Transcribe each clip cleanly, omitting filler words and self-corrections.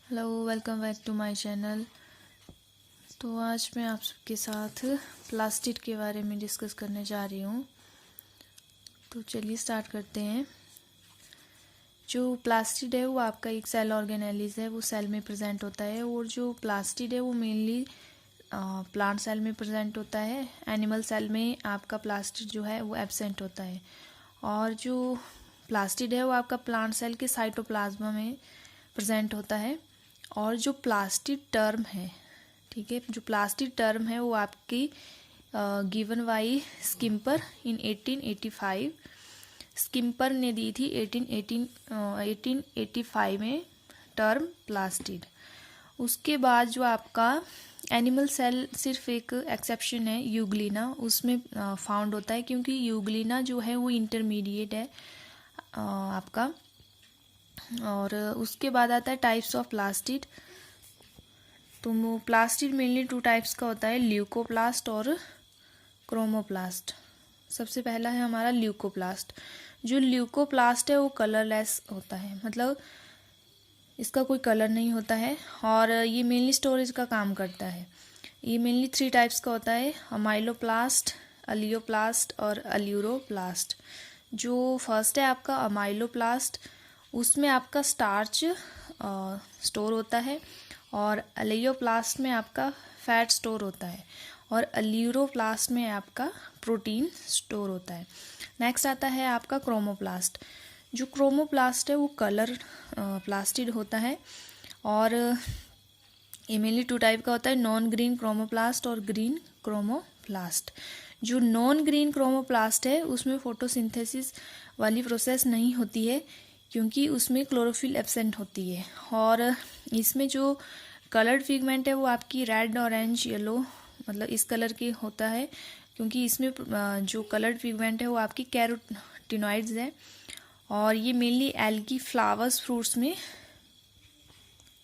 Hello, welcome back to my channel. तो आज मैं आप सबके साथ प्लास्टिड के बारे में डिस्कस करने जा रही हूँ। तो चलिए स्टार्ट करते हैं। जो प्लास्टिड है वो आपका एक सेल ऑर्गेनेलिज है, वो सेल में प्रेजेंट होता है। और जो प्लास्टिड है वो मेनली प्लांट सेल में प्रेजेंट होता है। एनिमल सेल में आपका प्लास्टिड जो है वो एब्सेंट होता है। और जो प्लास्टिड है वो आपका प्लांट सेल के साइटोप्लाज्मा में प्रेजेंट होता है। और जो प्लास्टिड टर्म है, ठीक है, जो प्लास्टिड टर्म है वो आपकी गिवन बाई स्किम्पर इन 1885। स्किम्पर ने दी थी 1885 में टर्म प्लास्टिड। उसके बाद जो आपका एनिमल सेल, सिर्फ एक एक्सेप्शन है यूग्लिना, उसमें फाउंड होता है, क्योंकि यूग्लिना जो है वो इंटरमीडिएट है आपका। और उसके बाद आता है टाइप्स ऑफ प्लास्टिड। तो प्लास्टिड मेनली टू टाइप्स का होता है, ल्यूकोप्लास्ट और क्रोमोप्लास्ट। सबसे पहला है हमारा ल्यूकोप्लास्ट। जो ल्यूकोप्लास्ट है वो कलरलेस होता है, मतलब इसका कोई कलर नहीं होता है। और ये मेनली स्टोरेज का काम करता है। ये मेनली 3 टाइप्स का होता है, अमाइलोप्लास्ट, अलियोप्लास्ट और अल्यूरोप्लास्ट। जो फर्स्ट है आपका अमाइलोप्लास्ट, उसमें आपका स्टार्च स्टोर होता है। और अलियोप्लास्ट में आपका फैट स्टोर होता है। और अल्यूरोप्लास्ट में आपका प्रोटीन स्टोर होता है। नेक्स्ट आता है आपका क्रोमोप्लास्ट। जो क्रोमोप्लास्ट है वो कलर प्लास्टिड होता है। और ये मेनली 2 टाइप का होता है, नॉन ग्रीन क्रोमोप्लास्ट और ग्रीन क्रोमोप्लास्ट। जो नॉन ग्रीन क्रोमोप्लास्ट है उसमें फोटोसिंथेसिस वाली प्रोसेस नहीं होती है, क्योंकि उसमें क्लोरोफिल एब्सेंट होती है। और इसमें जो कलर्ड पिगमेंट है वो आपकी रेड, ऑरेंज, येलो, मतलब इस कलर के होता है, क्योंकि इसमें जो कलर्ड पिगमेंट है वो आपकी कैरोटिनॉइड्स है। और ये मेनली एल्गी, फ्लावर्स, फ्रूट्स में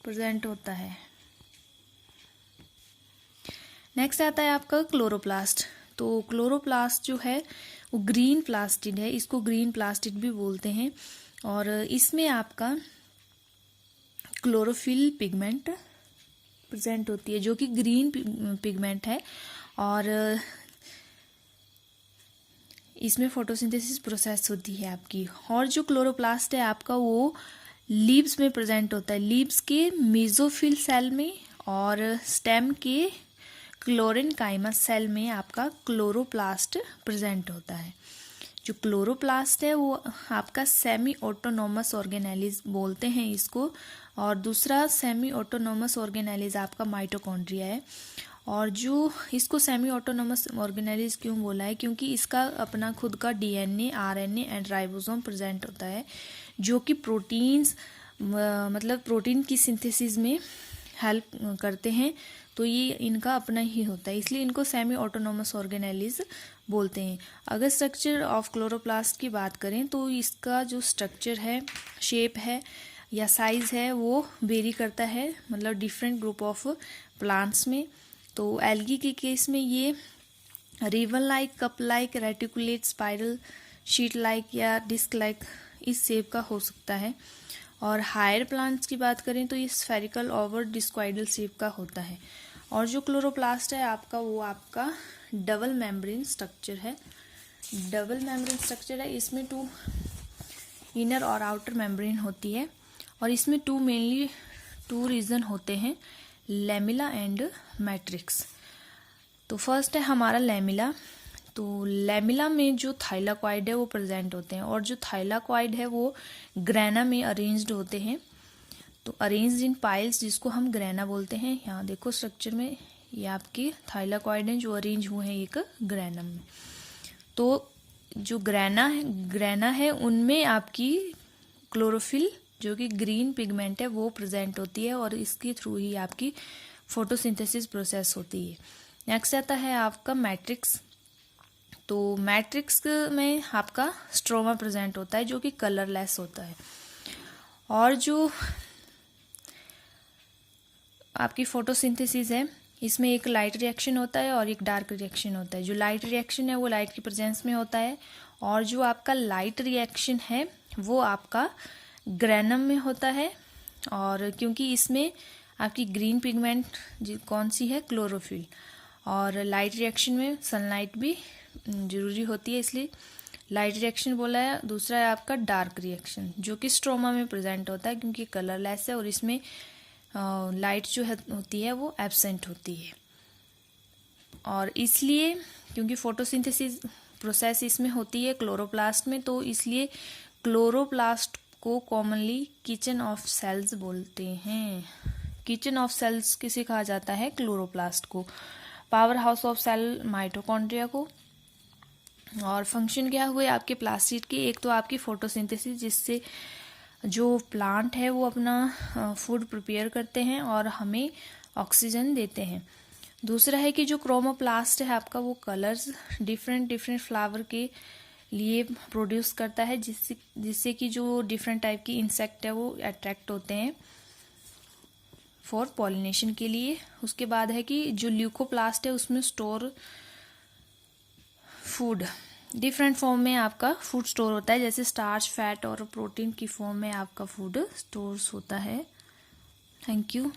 प्रेजेंट होता है। नेक्स्ट आता है आपका क्लोरोप्लास्ट। तो क्लोरोप्लास्ट जो है वो ग्रीन प्लास्टिड है, इसको ग्रीन प्लास्टिड भी बोलते हैं। और इसमें आपका क्लोरोफिल पिगमेंट प्रेजेंट होती है, जो कि ग्रीन पिगमेंट है। और इसमें फोटोसिंथेसिस प्रोसेस होती है आपकी। और जो क्लोरोप्लास्ट है आपका वो लीव्स में प्रेजेंट होता है, लीव्स के मेसोफिल सेल में। और स्टेम के क्लोरेनकाइमस सेल में आपका क्लोरोप्लास्ट प्रेजेंट होता है। जो क्लोरोप्लास्ट है वो आपका सेमी ऑटोनोमस ऑर्गेनेलिज बोलते हैं इसको। और दूसरा सेमी ऑटोनोमस ऑर्गेनेलिज आपका माइटोकॉन्ड्रिया है। और जो इसको सेमी ऑटोनोमस ऑर्गेनेलिज क्यों बोला है, क्योंकि इसका अपना खुद का DNA, RNA and ribosome present होता है, जो कि प्रोटीन्स, मतलब प्रोटीन की सिंथेसिस में हेल्प करते हैं। तो ये इनका अपना ही होता है, इसलिए इनको सेमी ऑटोनोमस ऑर्गेनेलिज बोलते हैं। अगर स्ट्रक्चर ऑफ क्लोरोप्लास्ट की बात करें तो इसका जो स्ट्रक्चर है, शेप है या साइज है, वो वेरी करता है, मतलब डिफरेंट ग्रुप ऑफ प्लांट्स में। तो एल्गी के केस में ये ribbon like, cup like, reticulate, spiral, sheet like या डिस्क लाइक इस शेप का हो सकता है। और हायर प्लांट्स की बात करें तो ये स्फेरिकल, ओवल, डिस्क्वाइडल शेप का होता है। और जो क्लोरोप्लास्ट है आपका वो आपका डबल मेम्ब्रेन स्ट्रक्चर है। डबल मेम्ब्रेन स्ट्रक्चर है, इसमें 2 इनर और आउटर मेम्ब्रेन होती है। और इसमें मेनली 2 रीजन होते हैं, लैमिला एंड मैट्रिक्स। तो फर्स्ट है हमारा लैमिला। तो लैमिला में जो थाइलाकॉइड है वो प्रेजेंट होते हैं। और जो थाइलाकॉइड है वो ग्रेना में अरेंज्ड होते हैं। तो अरेंज्ड इन पाइल्स, जिसको हम ग्रेना बोलते हैं। यहाँ देखो स्ट्रक्चर में ये आपके थाइलाकॉइड हैं जो अरेंज हुए हैं एक ग्रेनम में। तो जो ग्रेना है उनमें आपकी क्लोरोफिल, जो कि ग्रीन पिगमेंट है, वो प्रेजेंट होती है। और इसके थ्रू ही आपकी फोटोसिंथेसिस प्रोसेस होती है। नेक्स्ट आता है आपका मैट्रिक्स। तो मैट्रिक्स में आपका स्ट्रोमा प्रेजेंट होता है, जो कि कलरलेस होता है। और जो आपकी फोटोसिंथेसिस है, इसमें एक लाइट रिएक्शन होता है और एक डार्क रिएक्शन होता है। जो लाइट रिएक्शन है वो लाइट की प्रेजेंस में होता है। और जो आपका लाइट रिएक्शन है वो आपका ग्रेनम में होता है, और क्योंकि इसमें आपकी ग्रीन पिगमेंट कौन सी है, क्लोरोफिल, और लाइट रिएक्शन में सनलाइट भी जरूरी होती है, इसलिए लाइट रिएक्शन बोला है। दूसरा है आपका डार्क रिएक्शन, जो कि स्ट्रोमा में प्रेजेंट होता है क्योंकि कलरलेस है और इसमें लाइट जो है होती है वो एब्सेंट होती है। और इसलिए क्योंकि फोटोसिंथेसिस प्रोसेस इसमें होती है क्लोरोप्लास्ट में, तो इसलिए क्लोरोप्लास्ट को कॉमनली किचन ऑफ सेल्स बोलते हैं। किचन ऑफ सेल्स किसे कहा जाता है, क्लोरोप्लास्ट को। Powerhouse of cell mitochondria को। और फंक्शन क्या हुए आपके प्लास्टिड के, एक तो आपकी फोटोसिंथेसिस जिससे जो प्लांट है वो अपना फूड प्रिपेयर करते हैं और हमें ऑक्सीजन देते हैं। दूसरा है कि जो क्रोमोप्लास्ट है आपका वो कलर्स डिफरेंट डिफरेंट फ्लावर के लिए प्रोड्यूस करता है, जिससे कि जो डिफरेंट टाइप की इंसेक्ट है वो अट्रैक्ट होते हैं फॉर पॉलिनेशन के लिए। उसके बाद है कि जो ल्यूकोप्लास्ट है उसमें स्टोर फूड डिफरेंट फॉर्म में आपका फूड स्टोर होता है, जैसे स्टार्च, फैट और प्रोटीन की फॉर्म में आपका फूड स्टोर्स होता है। Thank you.